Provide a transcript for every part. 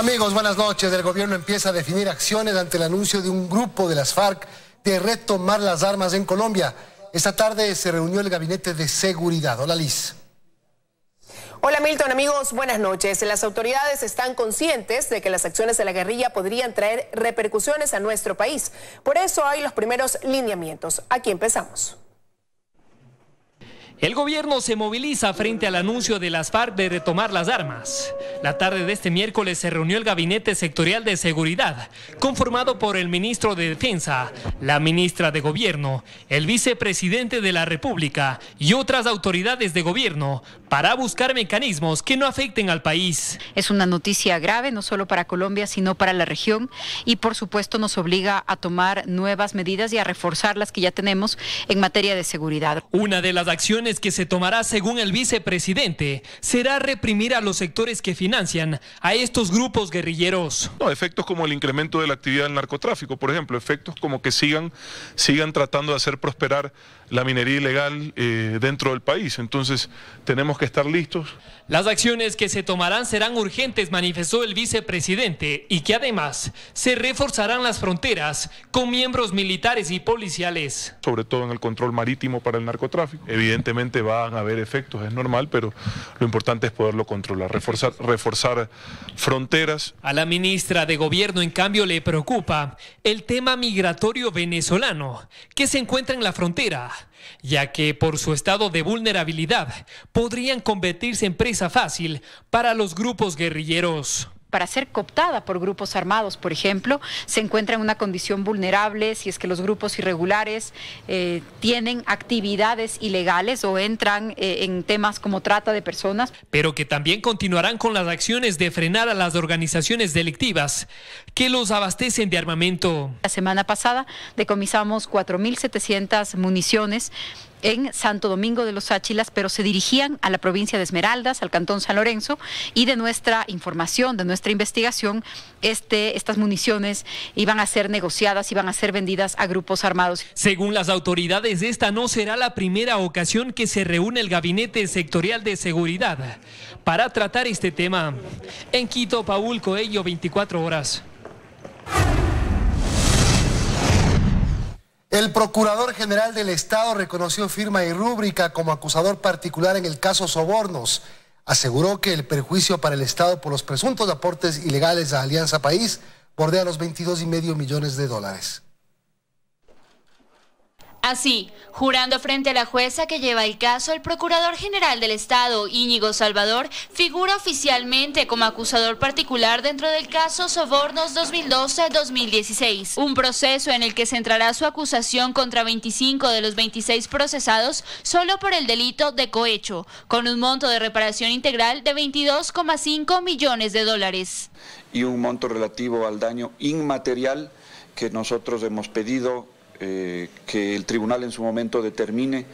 Amigos, buenas noches. El gobierno empieza a definir acciones ante el anuncio de un grupo de las FARC de retomar las armas en Colombia. Esta tarde se reunió el Gabinete de Seguridad. Hola, Liz. Hola Milton, amigos, buenas noches. Las autoridades están conscientes de que las acciones de la guerrilla podrían traer repercusiones a nuestro país. Por eso hay los primeros lineamientos. Aquí empezamos. El gobierno se moviliza frente al anuncio de las FARC de retomar las armas. La tarde de este miércoles se reunió el Gabinete Sectorial de Seguridad, conformado por el ministro de Defensa, la ministra de Gobierno, el vicepresidente de la República y otras autoridades de gobierno, para buscar mecanismos que no afecten al país. Es una noticia grave, no solo para Colombia, sino para la región, y por supuesto nos obliga a tomar nuevas medidas y a reforzar las que ya tenemos en materia de seguridad. Una de las acciones que se tomará, según el vicepresidente, será reprimir a los sectores que financian a estos grupos guerrilleros. Efectos como el incremento de la actividad del narcotráfico, por ejemplo, efectos como que sigan tratando de hacer prosperar la minería ilegal dentro del país. Entonces tenemos que estar listos. Las acciones que se tomarán serán urgentes, manifestó el vicepresidente, y que además se reforzarán las fronteras con miembros militares y policiales. Sobre todo en el control marítimo para el narcotráfico. Evidentemente van a haber efectos, es normal, pero lo importante es poderlo controlar, reforzar fronteras. A la ministra de Gobierno, en cambio, le preocupa el tema migratorio venezolano, que se encuentra en la frontera, ya que por su estado de vulnerabilidad podrían convertirse en presa fácil para los grupos guerrilleros. Para ser cooptada por grupos armados, por ejemplo, se encuentra en una condición vulnerable si es que los grupos irregulares tienen actividades ilegales o entran en temas como trata de personas. Pero que también continuarán con las acciones de frenar a las organizaciones delictivas que los abastecen de armamento. La semana pasada decomisamos 4.700 municiones en Santo Domingo de los Áchilas, pero se dirigían a la provincia de Esmeraldas, al cantón San Lorenzo, y de nuestra información, de nuestra investigación, estas municiones iban a ser negociadas, iban a ser vendidas a grupos armados. Según las autoridades, esta no será la primera ocasión que se reúne el Gabinete Sectorial de Seguridad para tratar este tema. En Quito, Paul Coello, 24 horas. El Procurador General del Estado reconoció firma y rúbrica como acusador particular en el caso Sobornos. Aseguró que el perjuicio para el Estado por los presuntos aportes ilegales a Alianza País bordea los $22,5 millones. Así, jurando frente a la jueza que lleva el caso, el Procurador General del Estado, Íñigo Salvador, figura oficialmente como acusador particular dentro del caso Sobornos 2012-2016, un proceso en el que centrará su acusación contra 25 de los 26 procesados solo por el delito de cohecho, con un monto de reparación integral de $22,5 millones. Y un monto relativo al daño inmaterial que nosotros hemos pedido que el tribunal en su momento determine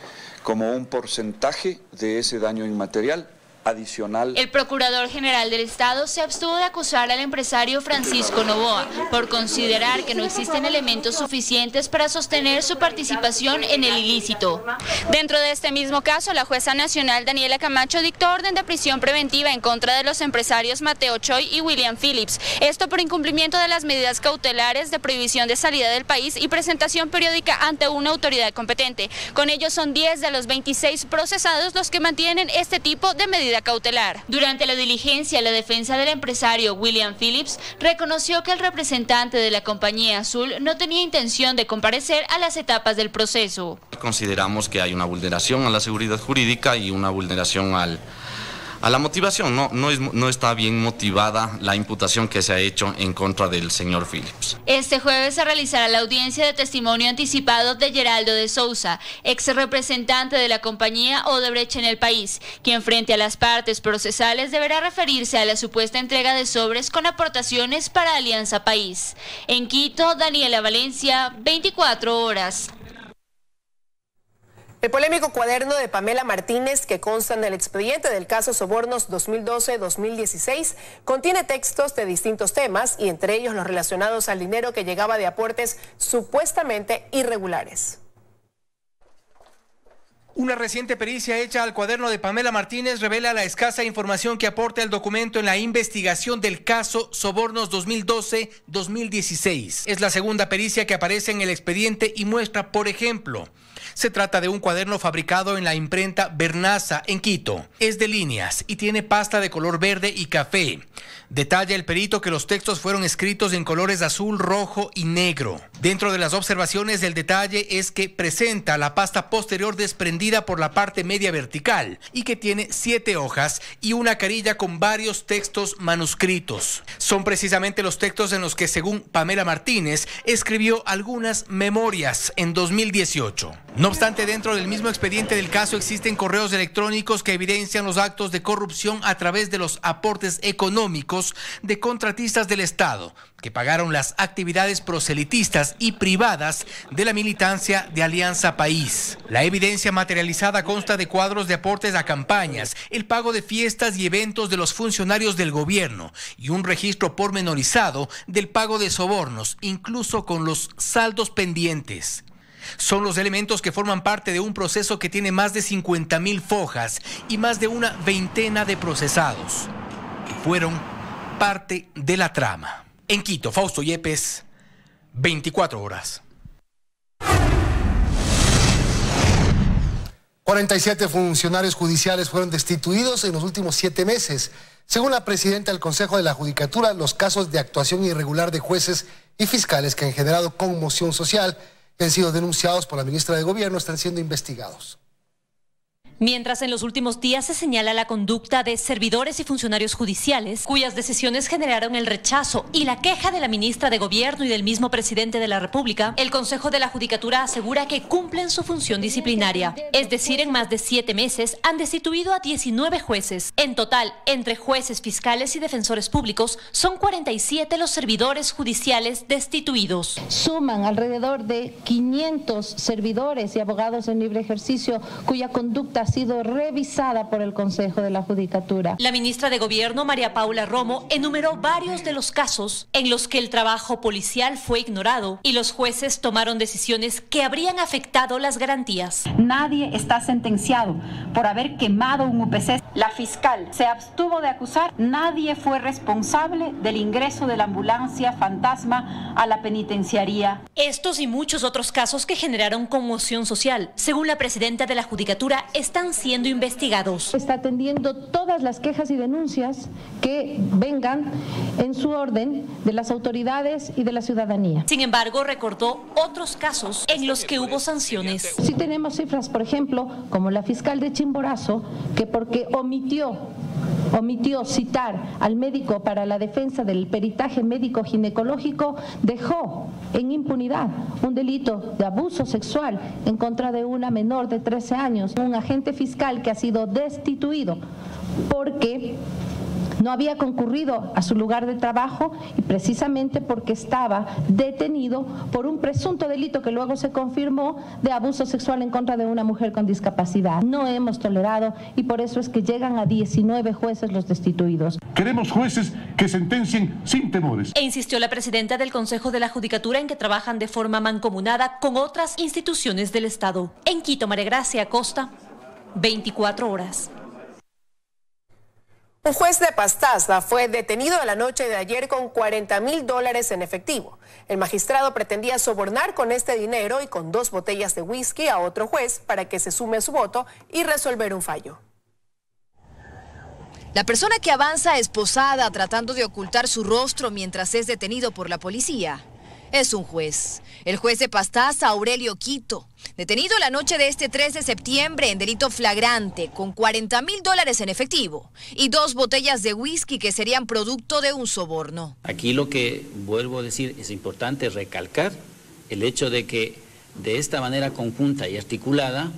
como un porcentaje de ese daño inmaterial adicional. El Procurador General del Estado se abstuvo de acusar al empresario Francisco Novoa por considerar que no existen elementos suficientes para sostener su participación en el ilícito. Dentro de este mismo caso, la jueza nacional Daniela Camacho dictó orden de prisión preventiva en contra de los empresarios Mateo Choi y William Phillips, esto por incumplimiento de las medidas cautelares de prohibición de salida del país y presentación periódica ante una autoridad competente. Con ello son 10 de los 26 procesados los que mantienen este tipo de medida cautelar. Durante la diligencia, la defensa del empresario William Phillips reconoció que el representante de la compañía Azul no tenía intención de comparecer a las etapas del proceso. Consideramos que hay una vulneración a la seguridad jurídica y una vulneración a la motivación. No está bien motivada la imputación que se ha hecho en contra del señor Phillips. Este jueves se realizará la audiencia de testimonio anticipado de Geraldo de Souza, ex representante de la compañía Odebrecht en el país, quien frente a las partes procesales deberá referirse a la supuesta entrega de sobres con aportaciones para Alianza País. En Quito, Daniela Valencia, 24 horas. El polémico cuaderno de Pamela Martínez, que consta en el expediente del caso Sobornos 2012-2016, contiene textos de distintos temas y entre ellos los relacionados al dinero que llegaba de aportes supuestamente irregulares. Una reciente pericia hecha al cuaderno de Pamela Martínez revela la escasa información que aporta el documento en la investigación del caso Sobornos 2012-2016. Es la segunda pericia que aparece en el expediente y muestra, por ejemplo, se trata de un cuaderno fabricado en la imprenta Bernaza en Quito. Es de líneas y tiene pasta de color verde y café. Detalla el perito que los textos fueron escritos en colores azul, rojo y negro. Dentro de las observaciones del detalle es que presenta la pasta posterior desprendida por la parte media vertical y que tiene 7 hojas y una carilla con varios textos manuscritos. Son precisamente los textos en los que, según Pamela Martínez, escribió algunas memorias en 2018. No obstante, dentro del mismo expediente del caso existen correos electrónicos que evidencian los actos de corrupción a través de los aportes económicos de contratistas del Estado, que pagaron las actividades proselitistas y privadas de la militancia de Alianza País. La evidencia materializada consta de cuadros de aportes a campañas, el pago de fiestas y eventos de los funcionarios del gobierno y un registro pormenorizado del pago de sobornos, incluso con los saldos pendientes. Son los elementos que forman parte de un proceso que tiene más de 50.000 fojas y más de una veintena de procesados, que fueron parte de la trama. En Quito, Fausto Yepes, 24 horas. 47 funcionarios judiciales fueron destituidos en los últimos 7 meses. Según la presidenta del Consejo de la Judicatura, los casos de actuación irregular de jueces y fiscales que han generado conmoción social que han sido denunciados por la ministra de Gobierno están siendo investigados. Mientras en los últimos días se señala la conducta de servidores y funcionarios judiciales, cuyas decisiones generaron el rechazo y la queja de la ministra de Gobierno y del mismo presidente de la República, el Consejo de la Judicatura asegura que cumplen su función disciplinaria. Es decir, en más de 7 meses han destituido a 19 jueces. En total, entre jueces, fiscales y defensores públicos, son 47 los servidores judiciales destituidos. Suman alrededor de 500 servidores y abogados en libre ejercicio cuya conducta ha sido revisada por el Consejo de la Judicatura. La ministra de Gobierno, María Paula Romo, enumeró varios de los casos en los que el trabajo policial fue ignorado y los jueces tomaron decisiones que habrían afectado las garantías. Nadie está sentenciado por haber quemado un UPC. La fiscal se abstuvo de acusar. Nadie fue responsable del ingreso de la ambulancia fantasma a la penitenciaría. Estos y muchos otros casos que generaron conmoción social, según la presidenta de la Judicatura, están siendo investigados. Está atendiendo todas las quejas y denuncias que vengan en su orden de las autoridades y de la ciudadanía. Sin embargo, recordó otros casos en los que hubo sanciones. Sí tenemos cifras, por ejemplo, como la fiscal de Chimborazo, que porque omitió citar al médico para la defensa del peritaje médico ginecológico, dejó en impunidad un delito de abuso sexual en contra de una menor de 13 años, un agente fiscal que ha sido destituido porque no había concurrido a su lugar de trabajo y precisamente porque estaba detenido por un presunto delito que luego se confirmó de abuso sexual en contra de una mujer con discapacidad. No hemos tolerado y por eso es que llegan a 19 jueces los destituidos. Queremos jueces que sentencien sin temores. E insistió la presidenta del Consejo de la Judicatura en que trabajan de forma mancomunada con otras instituciones del Estado. En Quito, María Gracia Acosta, 24 horas. Un juez de Pastaza fue detenido la noche de ayer con $40.000 en efectivo. El magistrado pretendía sobornar con este dinero y con 2 botellas de whisky a otro juez para que se sume a su voto y resolver un fallo. La persona que avanza esposada tratando de ocultar su rostro mientras es detenido por la policía es un juez. El juez de Pastaza, Aurelio Quito, detenido la noche de este 3 de septiembre en delito flagrante con $40.000 en efectivo y 2 botellas de whisky que serían producto de un soborno. Aquí lo que vuelvo a decir es importante recalcar el hecho de que de esta manera conjunta y articulada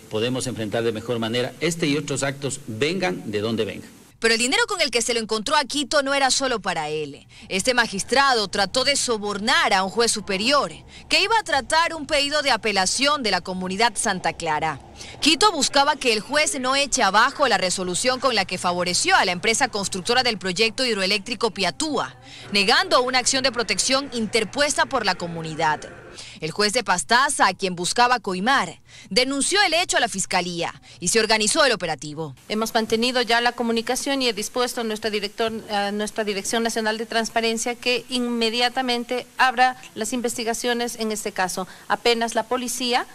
podemos enfrentar de mejor manera y otros actos, vengan de donde vengan. Pero el dinero con el que se lo encontró a Quito no era solo para él. Este magistrado trató de sobornar a un juez superior que iba a tratar un pedido de apelación de la comunidad Santa Clara. Quito buscaba que el juez no eche abajo la resolución con la que favoreció a la empresa constructora del proyecto hidroeléctrico Piatúa, negando una acción de protección interpuesta por la comunidad. El juez de Pastaza, a quien buscaba coimar, denunció el hecho a la Fiscalía y se organizó el operativo. Hemos mantenido ya la comunicación y he dispuesto a nuestra Dirección Nacional de Transparencia que inmediatamente abra las investigaciones en este caso. Apenas la policía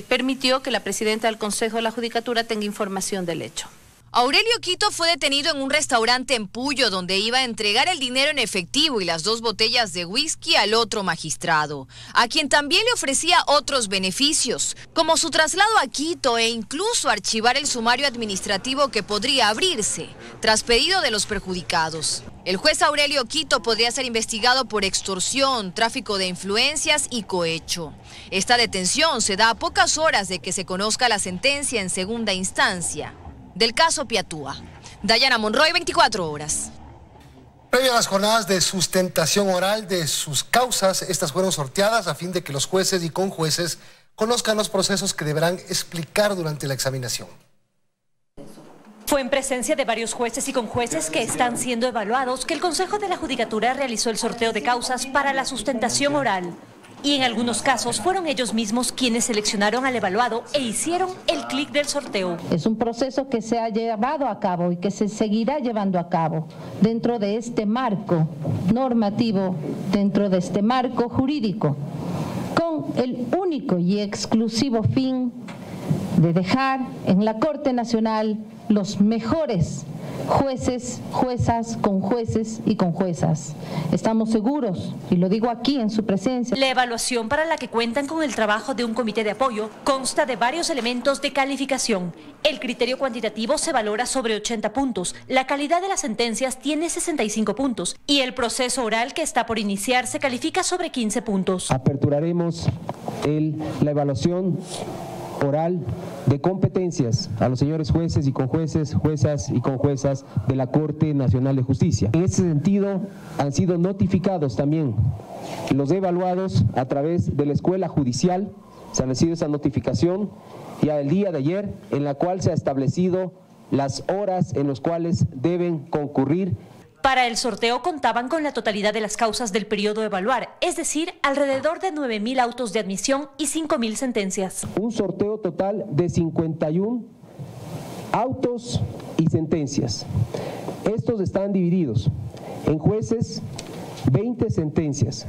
permitió que la presidenta del Consejo de la Judicatura tenga información del hecho. Aurelio Quito fue detenido en un restaurante en Puyo donde iba a entregar el dinero en efectivo y las 2 botellas de whisky al otro magistrado, a quien también le ofrecía otros beneficios, como su traslado a Quito e incluso archivar el sumario administrativo que podría abrirse, tras pedido de los perjudicados. El juez Aurelio Quito podría ser investigado por extorsión, tráfico de influencias y cohecho. Esta detención se da a pocas horas de que se conozca la sentencia en segunda instancia del caso Piatúa. Dayana Monroy, 24 horas. Previo a las jornadas de sustentación oral de sus causas, estas fueron sorteadas a fin de que los jueces y conjueces conozcan los procesos que deberán explicar durante la examinación. Fue en presencia de varios jueces y conjueces que están siendo evaluados que el Consejo de la Judicatura realizó el sorteo de causas para la sustentación oral. Y en algunos casos fueron ellos mismos quienes seleccionaron al evaluado e hicieron el clic del sorteo. Es un proceso que se ha llevado a cabo y que se seguirá llevando a cabo dentro de este marco normativo, dentro de este marco jurídico, con el único y exclusivo fin de dejar en la Corte Nacional los mejores jueces, juezas, conjueces y conjuezas. Estamos seguros, y lo digo aquí en su presencia. La evaluación, para la que cuentan con el trabajo de un comité de apoyo, consta de varios elementos de calificación. El criterio cuantitativo se valora sobre 80 puntos, la calidad de las sentencias tiene 65 puntos y el proceso oral que está por iniciar se califica sobre 15 puntos. Aperturaremos la evaluación oral de competencias a los señores jueces y conjueces, juezas y conjuezas de la Corte Nacional de Justicia. En ese sentido, han sido notificados también los evaluados a través de la Escuela Judicial, se ha recibido esa notificación ya el día de ayer, en la cual se ha establecido las horas en las cuales deben concurrir. Para el sorteo contaban con la totalidad de las causas del periodo a evaluar, es decir, alrededor de 9.000 autos de admisión y 5.000 sentencias. Un sorteo total de 51 autos y sentencias. Estos están divididos en jueces, 20 sentencias.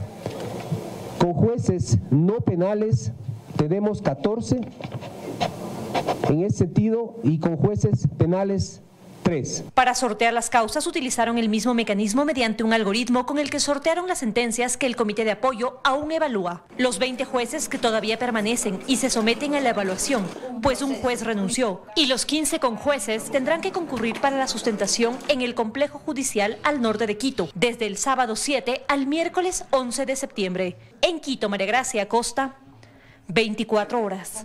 Con jueces no penales tenemos 14 en ese sentido y con jueces penales 3. Para sortear las causas utilizaron el mismo mecanismo mediante un algoritmo con el que sortearon las sentencias que el comité de apoyo aún evalúa. Los 20 jueces que todavía permanecen y se someten a la evaluación, pues un juez renunció, y los 15 conjueces tendrán que concurrir para la sustentación en el complejo judicial al norte de Quito, desde el sábado 7 al miércoles 11 de septiembre. En Quito, María Gracia Acosta, 24 horas.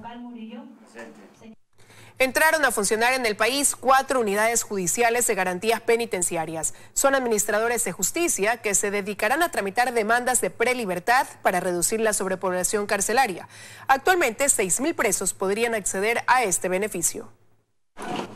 Entraron a funcionar en el país 4 unidades judiciales de garantías penitenciarias. Son administradores de justicia que se dedicarán a tramitar demandas de prelibertad para reducir la sobrepoblación carcelaria. Actualmente, 6.000 presos podrían acceder a este beneficio.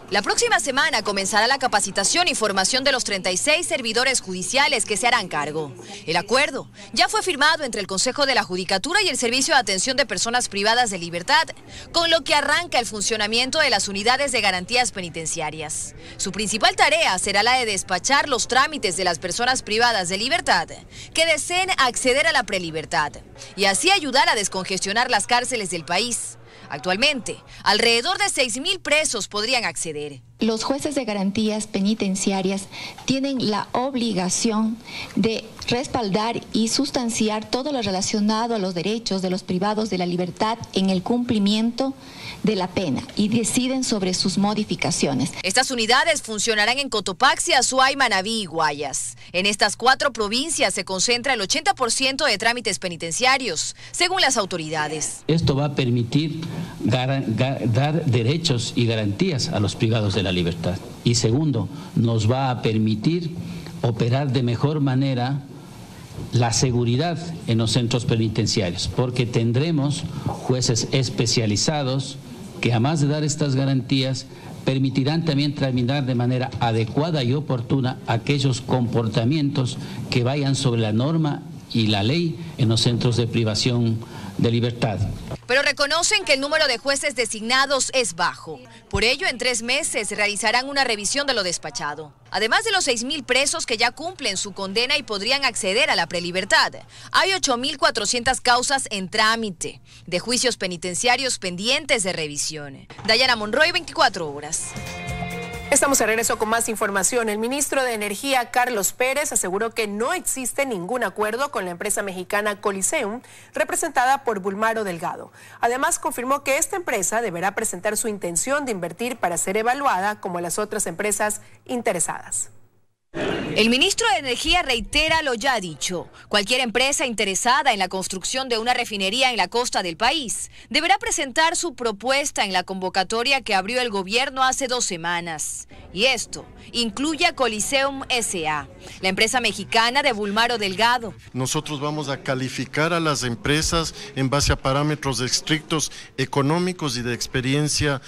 La próxima semana comenzará la capacitación y formación de los 36 servidores judiciales que se harán cargo. El acuerdo ya fue firmado entre el Consejo de la Judicatura y el Servicio de Atención de Personas Privadas de Libertad, con lo que arranca el funcionamiento de las unidades de garantías penitenciarias. Su principal tarea será la de despachar los trámites de las personas privadas de libertad que deseen acceder a la prelibertad y así ayudar a descongestionar las cárceles del país. Actualmente, alrededor de 6.000 presos podrían acceder. Los jueces de garantías penitenciarias tienen la obligación de respaldar y sustanciar todo lo relacionado a los derechos de los privados de la libertad en el cumplimiento de la pena y deciden sobre sus modificaciones. Estas unidades funcionarán en Cotopaxi, Azuay, Manabí y Guayas. En estas 4 provincias se concentra el 80% de trámites penitenciarios, según las autoridades. Esto va a permitir dar derechos y garantías a los privados de la libertad. Y segundo, nos va a permitir operar de mejor manera la seguridad en los centros penitenciarios, porque tendremos jueces especializados que, además de dar estas garantías, permitirán también tramitar de manera adecuada y oportuna aquellos comportamientos que vayan sobre la norma y la ley en los centros de privación de libertad. Pero reconocen que el número de jueces designados es bajo. Por ello, en 3 meses realizarán una revisión de lo despachado. Además de los 6.000 presos que ya cumplen su condena y podrían acceder a la prelibertad, hay 8.400 causas en trámite de juicios penitenciarios pendientes de revisión. Dayana Monroy, 24 horas. Estamos de regreso con más información. El ministro de Energía, Carlos Pérez, aseguró que no existe ningún acuerdo con la empresa mexicana Coliseum, representada por Bulmaro Delgado. Además, confirmó que esta empresa deberá presentar su intención de invertir para ser evaluada como las otras empresas interesadas. El ministro de Energía reitera lo ya dicho. Cualquier empresa interesada en la construcción de una refinería en la costa del país deberá presentar su propuesta en la convocatoria que abrió el gobierno hace 2 semanas. Y esto incluye a Coliseum S.A., la empresa mexicana de Bulmaro Delgado. Nosotros vamos a calificar a las empresas en base a parámetros estrictos económicos y de experiencia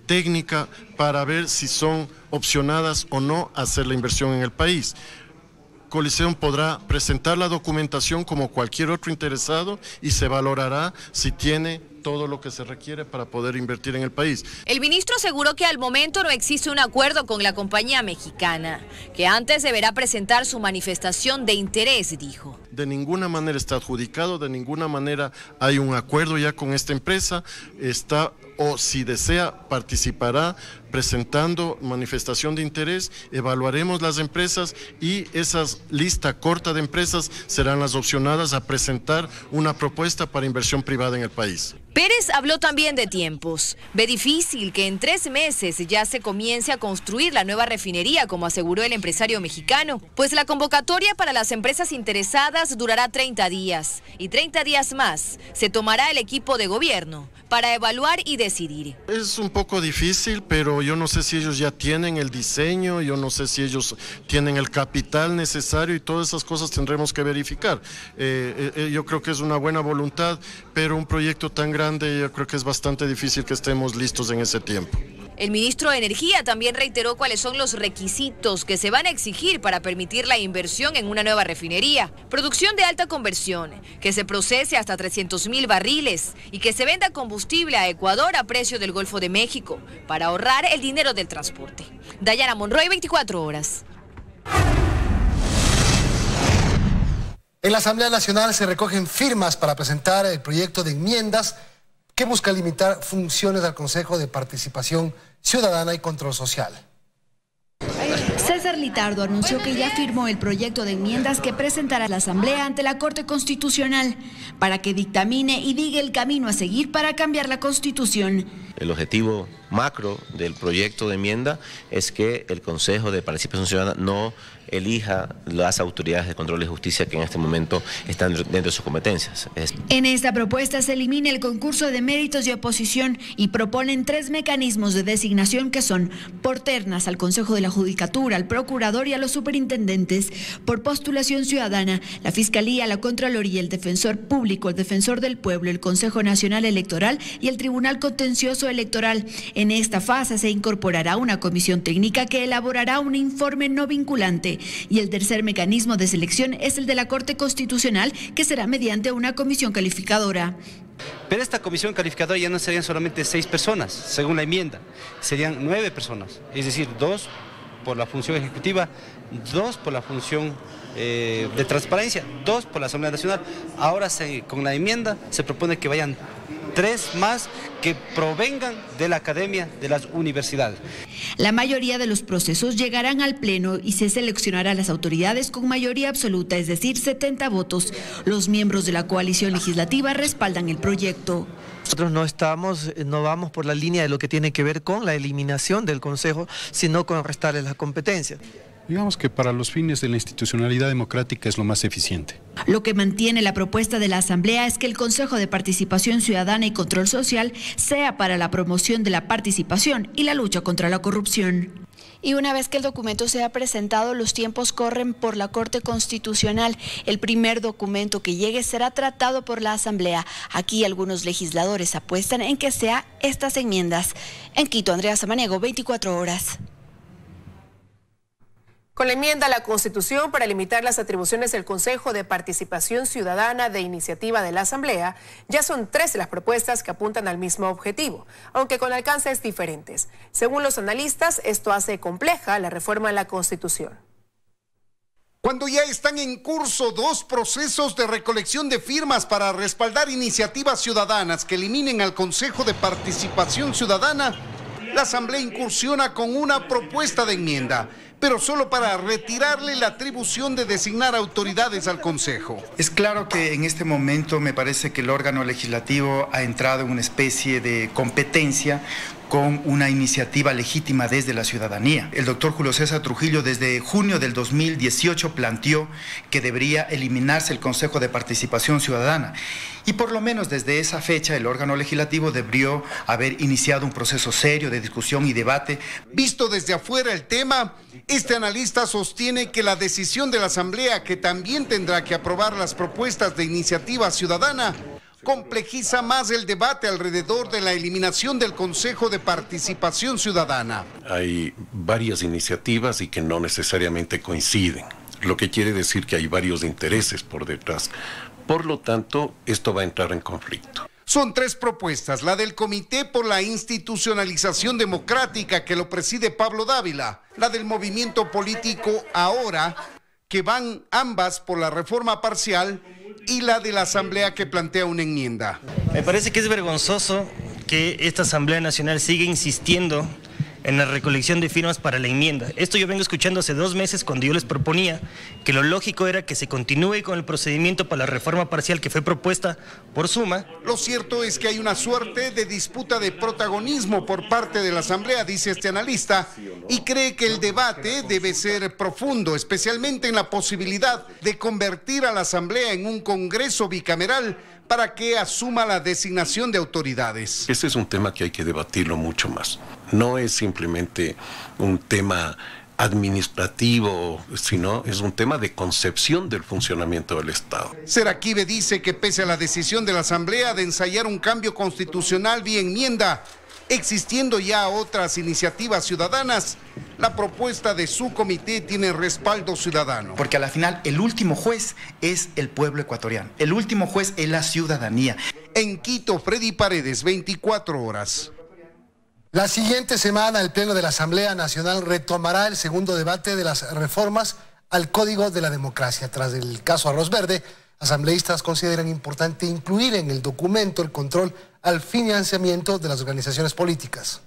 técnica para ver si son opcionadas o no a hacer la inversión en el país. Coliseum podrá presentar la documentación como cualquier otro interesado y se valorará si tiene todo lo que se requiere para poder invertir en el país. El ministro aseguró que al momento no existe un acuerdo con la compañía mexicana, que antes deberá presentar su manifestación de interés, dijo. De ninguna manera está adjudicado, de ninguna manera hay un acuerdo ya con esta empresa, o si desea participará presentando manifestación de interés, evaluaremos las empresas y esa lista corta de empresas serán las opcionadas a presentar una propuesta para inversión privada en el país. Pérez habló también de tiempos. Ve difícil que en 3 meses ya se comience a construir la nueva refinería, como aseguró el empresario mexicano, pues la convocatoria para las empresas interesadas durará 30 días y 30 días más se tomará el equipo de gobierno para evaluar y decidir. Es un poco difícil, pero yo no sé si ellos ya tienen el diseño, yo no sé si ellos tienen el capital necesario y todas esas cosas tendremos que verificar. Yo creo que es una buena voluntad, pero un proyecto tan grande yo creo que es bastante difícil que estemos listos en ese tiempo. El ministro de Energía también reiteró cuáles son los requisitos que se van a exigir para permitir la inversión en una nueva refinería. Producción de alta conversión, que se procese hasta 300.000 barriles y que se venda combustible a Ecuador a precio del Golfo de México para ahorrar el dinero del transporte. Dayana Monroy, 24 horas. En la Asamblea Nacional se recogen firmas para presentar el proyecto de enmiendas que busca limitar funciones al Consejo de Participación Ciudadana y Control Social. César Litardo anunció que ya firmó el proyecto de enmiendas que presentará la Asamblea ante la Corte Constitucional para que dictamine y diga el camino a seguir para cambiar la Constitución. El objetivo macro del proyecto de enmienda es que el Consejo de Participación Ciudadana no elija las autoridades de control de justicia que en este momento están dentro de sus competencias. En esta propuesta se elimina el concurso de méritos y oposición y proponen 3 mecanismos de designación que son por ternas al Consejo de la Judicatura, al Procurador y a los superintendentes, por postulación ciudadana, la Fiscalía, la Contraloría, el Defensor Público, el Defensor del Pueblo, el Consejo Nacional Electoral y el Tribunal Contencioso Electoral. En esta fase se incorporará una comisión técnica que elaborará un informe no vinculante. Y el tercer mecanismo de selección es el de la Corte Constitucional, que será mediante una comisión calificadora. Pero esta comisión calificadora ya no serían solamente 6 personas, según la enmienda, serían 9 personas, es decir, 2 por la función ejecutiva, 2 por la función de transparencia, 2 por la Asamblea Nacional. Ahora con la enmienda se propone que vayan 3 más que provengan de la academia de las universidades. La mayoría de los procesos llegarán al Pleno y se seleccionará a las autoridades con mayoría absoluta, es decir, 70 votos. Los miembros de la coalición legislativa respaldan el proyecto. Nosotros no vamos por la línea de lo que tiene que ver con la eliminación del Consejo, sino con restarle las competencias. Digamos que para los fines de la institucionalidad democrática es lo más eficiente. Lo que mantiene la propuesta de la Asamblea es que el Consejo de Participación Ciudadana y Control Social sea para la promoción de la participación y la lucha contra la corrupción. Y una vez que el documento sea presentado, los tiempos corren por la Corte Constitucional. El primer documento que llegue será tratado por la Asamblea. Aquí algunos legisladores apuestan en que sea estas enmiendas. En Quito, Andrea Samaniego, 24 horas. Con la enmienda a la Constitución para limitar las atribuciones del Consejo de Participación Ciudadana de Iniciativa de la Asamblea, ya son 3 las propuestas que apuntan al mismo objetivo, aunque con alcances diferentes. Según los analistas, esto hace compleja la reforma a la Constitución. Cuando ya están en curso 2 procesos de recolección de firmas para respaldar iniciativas ciudadanas que eliminen al Consejo de Participación Ciudadana, la Asamblea incursiona con una propuesta de enmienda, pero solo para retirarle la atribución de designar autoridades al Consejo. Es claro que en este momento me parece que el órgano legislativo ha entrado en una especie de competencia con una iniciativa legítima desde la ciudadanía. El doctor Julio César Trujillo desde junio del 2018 planteó que debería eliminarse el Consejo de Participación Ciudadana y por lo menos desde esa fecha el órgano legislativo debió haber iniciado un proceso serio de discusión y debate. Visto desde afuera el tema, este analista sostiene que la decisión de la Asamblea, que también tendrá que aprobar las propuestas de iniciativa ciudadana, complejiza más el debate alrededor de la eliminación del Consejo de Participación Ciudadana. Hay varias iniciativas y que no necesariamente coinciden, lo que quiere decir que hay varios intereses por detrás. Por lo tanto, esto va a entrar en conflicto. Son 3 propuestas, la del Comité por la Institucionalización Democrática, que lo preside Pablo Dávila, la del movimiento político Ahora, que van ambas por la reforma parcial, y la de la Asamblea, que plantea una enmienda. Me parece que es vergonzoso que esta Asamblea Nacional siga insistiendo en la recolección de firmas para la enmienda. Esto yo vengo escuchando hace 2 meses cuando yo les proponía que lo lógico era que se continúe con el procedimiento para la reforma parcial que fue propuesta por Suma. Lo cierto es que hay una suerte de disputa de protagonismo por parte de la Asamblea, dice este analista, y cree que el debate debe ser profundo, especialmente en la posibilidad de convertir a la Asamblea en un Congreso bicameral para que asuma la designación de autoridades. Ese es un tema que hay que debatirlo mucho más. No es simplemente un tema administrativo, sino es un tema de concepción del funcionamiento del Estado. Seraquibe dice que pese a la decisión de la Asamblea de ensayar un cambio constitucional vía enmienda, existiendo ya otras iniciativas ciudadanas, la propuesta de su comité tiene respaldo ciudadano. Porque a la final el último juez es el pueblo ecuatoriano, el último juez es la ciudadanía. En Quito, Freddy Paredes, 24 horas. La siguiente semana el Pleno de la Asamblea Nacional retomará el segundo debate de las reformas al Código de la Democracia. Tras el caso Arroz Verde, asambleístas consideran importante incluir en el documento el control al financiamiento de las organizaciones políticas.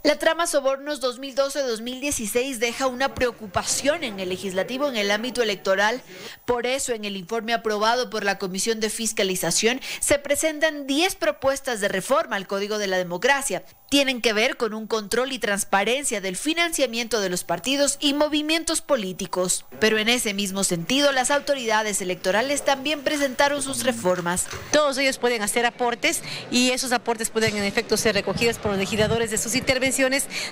La trama Sobornos 2012-2016 deja una preocupación en el legislativo en el ámbito electoral. Por eso, en el informe aprobado por la Comisión de Fiscalización, se presentan 10 propuestas de reforma al Código de la Democracia. Tienen que ver con un control y transparencia del financiamiento de los partidos y movimientos políticos. Pero en ese mismo sentido, las autoridades electorales también presentaron sus reformas. Todos ellos pueden hacer aportes y esos aportes pueden en efecto ser recogidos por los legisladores de sus intervenciones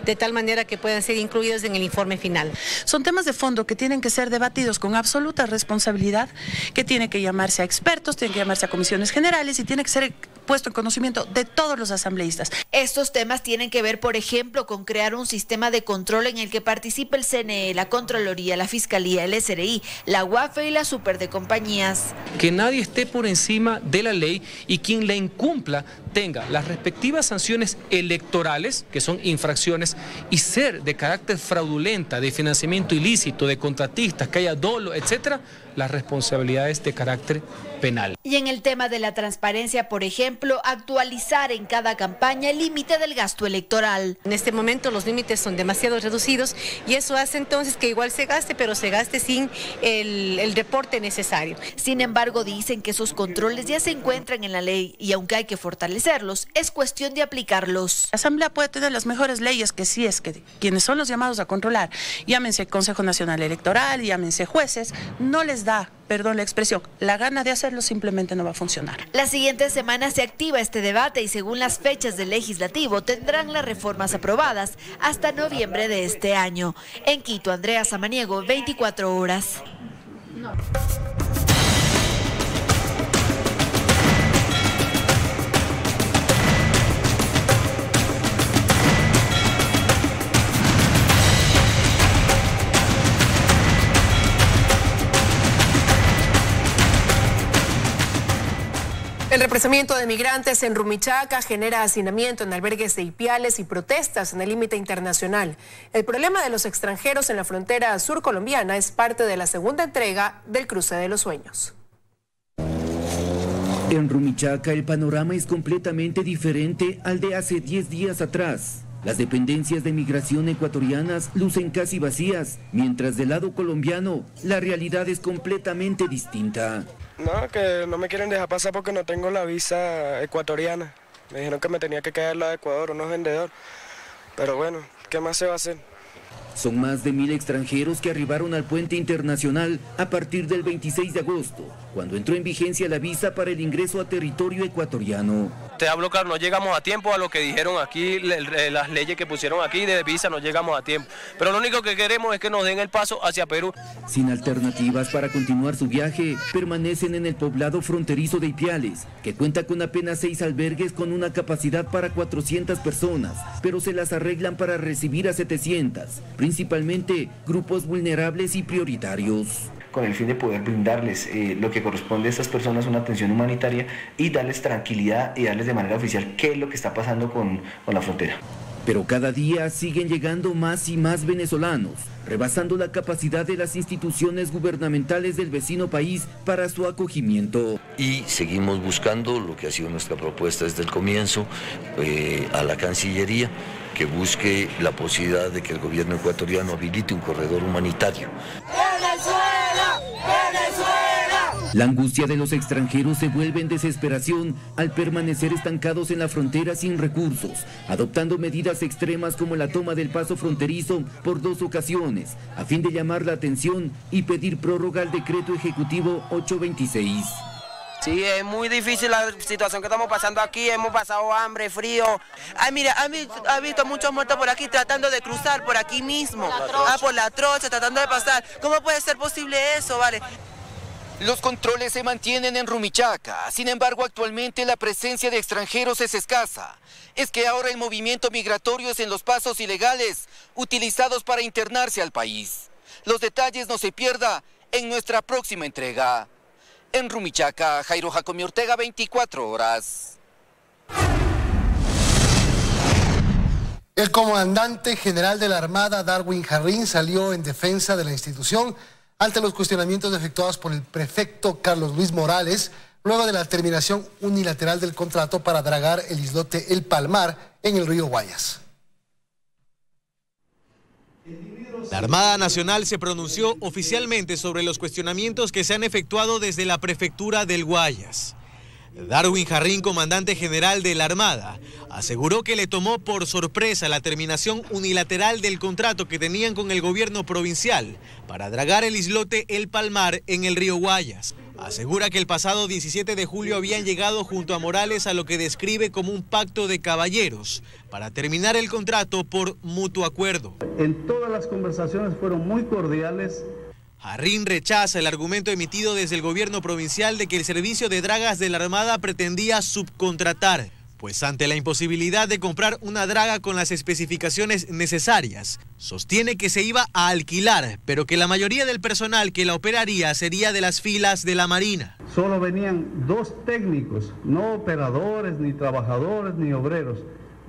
de tal manera que puedan ser incluidos en el informe final. Son temas de fondo que tienen que ser debatidos con absoluta responsabilidad, que tiene que llamarse a expertos, tiene que llamarse a comisiones generales y tiene que ser puesto en conocimiento de todos los asambleístas. Estos temas tienen que ver, por ejemplo, con crear un sistema de control en el que participe el CNE, la Contraloría, la Fiscalía, el SRI, la UAFE y la Super de Compañías. Que nadie esté por encima de la ley y quien la incumpla tenga las respectivas sanciones electorales, que son infracciones, y ser de carácter fraudulenta, de financiamiento ilícito, de contratistas, que haya dolo, etcétera, las responsabilidades de carácter penal. Y en el tema de la transparencia, por ejemplo, actualizar en cada campaña el límite del gasto electoral. En este momento los límites son demasiado reducidos y eso hace entonces que igual se gaste, pero se gaste sin el reporte necesario. Sin embargo, dicen que esos controles ya se encuentran en la ley y aunque hay que fortalecerlos, es cuestión de aplicarlos. La Asamblea puede tener las mejores leyes que sí es que quienes son los llamados a controlar, llámense Consejo Nacional Electoral, llámense jueces, no les da, perdón la expresión, la gana de hacerlo, simplemente no va a funcionar. La siguiente semana se activa este debate y según las fechas del legislativo tendrán las reformas aprobadas hasta noviembre de este año. En Quito, Andrea Samaniego, 24 horas. El represamiento de migrantes en Rumichaca genera hacinamiento en albergues de Ipiales y protestas en el límite internacional. El problema de los extranjeros en la frontera sur colombiana es parte de la segunda entrega del Cruce de los Sueños. En Rumichaca el panorama es completamente diferente al de hace 10 días atrás. Las dependencias de migración ecuatorianas lucen casi vacías, mientras del lado colombiano la realidad es completamente distinta. No, que no me quieren dejar pasar porque no tengo la visa ecuatoriana. Me dijeron que me tenía que quedar la de Ecuador, uno es vendedor. Pero bueno, ¿qué más se va a hacer? Son más de 1000 extranjeros que arribaron al puente internacional a partir del 26 de agosto, cuando entró en vigencia la visa para el ingreso a territorio ecuatoriano. Te hablo claro, no llegamos a tiempo a lo que dijeron aquí, las leyes que pusieron aquí de visa, no llegamos a tiempo. Pero lo único que queremos es que nos den el paso hacia Perú. Sin alternativas para continuar su viaje, permanecen en el poblado fronterizo de Ipiales, que cuenta con apenas 6 albergues con una capacidad para 400 personas, pero se las arreglan para recibir a 700, principalmente grupos vulnerables y prioritarios. Con el fin de poder brindarles lo que corresponde a estas personas, una atención humanitaria y darles tranquilidad y darles de manera oficial qué es lo que está pasando con la frontera. Pero cada día siguen llegando más y más venezolanos, rebasando la capacidad de las instituciones gubernamentales del vecino país para su acogimiento. Y seguimos buscando lo que ha sido nuestra propuesta desde el comienzo a la Cancillería, que busque la posibilidad de que el gobierno ecuatoriano habilite un corredor humanitario. ¡Venezuela! ¡Venezuela! La angustia de los extranjeros se vuelve en desesperación al permanecer estancados en la frontera sin recursos, adoptando medidas extremas como la toma del paso fronterizo por 2 ocasiones, a fin de llamar la atención y pedir prórroga al decreto ejecutivo 826. Sí, es muy difícil la situación que estamos pasando aquí, hemos pasado hambre, frío. Ay, mira, ha visto muchos muertos por aquí tratando de cruzar por aquí mismo. Por la trocha, tratando de pasar. ¿Cómo puede ser posible eso, vale? Los controles se mantienen en Rumichaca, sin embargo actualmente la presencia de extranjeros es escasa. Es que ahora el movimiento migratorio es en los pasos ilegales, utilizados para internarse al país. Los detalles no se pierda en nuestra próxima entrega. En Rumichaca, Jairo Jacomi Ortega, 24 horas. El comandante general de la Armada, Darwin Jarrín, salió en defensa de la institución ante los cuestionamientos efectuados por el prefecto Carlos Luis Morales, luego de la terminación unilateral del contrato para dragar el islote El Palmar en el río Guayas. La Armada Nacional se pronunció oficialmente sobre los cuestionamientos que se han efectuado desde la prefectura del Guayas. Darwin Jarrín, comandante general de la Armada, aseguró que le tomó por sorpresa la terminación unilateral del contrato que tenían con el gobierno provincial para dragar el islote El Palmar en el río Guayas. Asegura que el pasado 17 de julio habían llegado junto a Morales a lo que describe como un pacto de caballeros para terminar el contrato por mutuo acuerdo. En todas las conversaciones fueron muy cordiales. Jarrín rechaza el argumento emitido desde el gobierno provincial de que el servicio de dragas de la Armada pretendía subcontratar, pues ante la imposibilidad de comprar una draga con las especificaciones necesarias, sostiene que se iba a alquilar, pero que la mayoría del personal que la operaría sería de las filas de la Marina. Solo venían 2 técnicos, no operadores, ni trabajadores, ni obreros.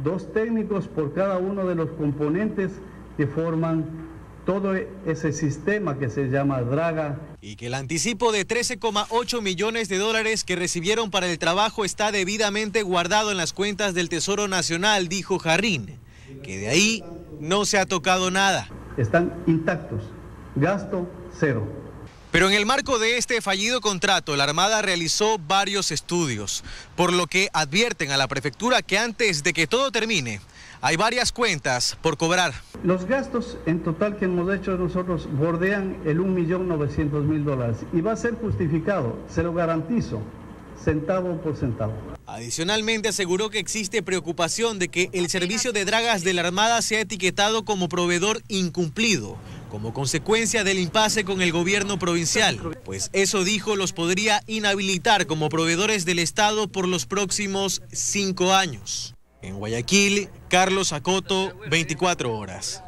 2 técnicos por cada uno de los componentes que forman todo ese sistema que se llama draga. Y que el anticipo de 13,8 millones de dólares que recibieron para el trabajo está debidamente guardado en las cuentas del Tesoro Nacional, dijo Jarrín, que de ahí no se ha tocado nada. Están intactos, gasto 0. Pero en el marco de este fallido contrato, la Armada realizó varios estudios, por lo que advierten a la prefectura que antes de que todo termine, hay varias cuentas por cobrar. Los gastos en total que hemos hecho nosotros bordean el 1.900.000 dólares y va a ser justificado, se lo garantizo, centavo por centavo. Adicionalmente aseguró que existe preocupación de que el servicio de dragas de la Armada sea etiquetado como proveedor incumplido, como consecuencia del impasse con el gobierno provincial, pues eso, dijo, los podría inhabilitar como proveedores del Estado por los próximos 5 años. En Guayaquil, Carlos Acoto, 24 horas.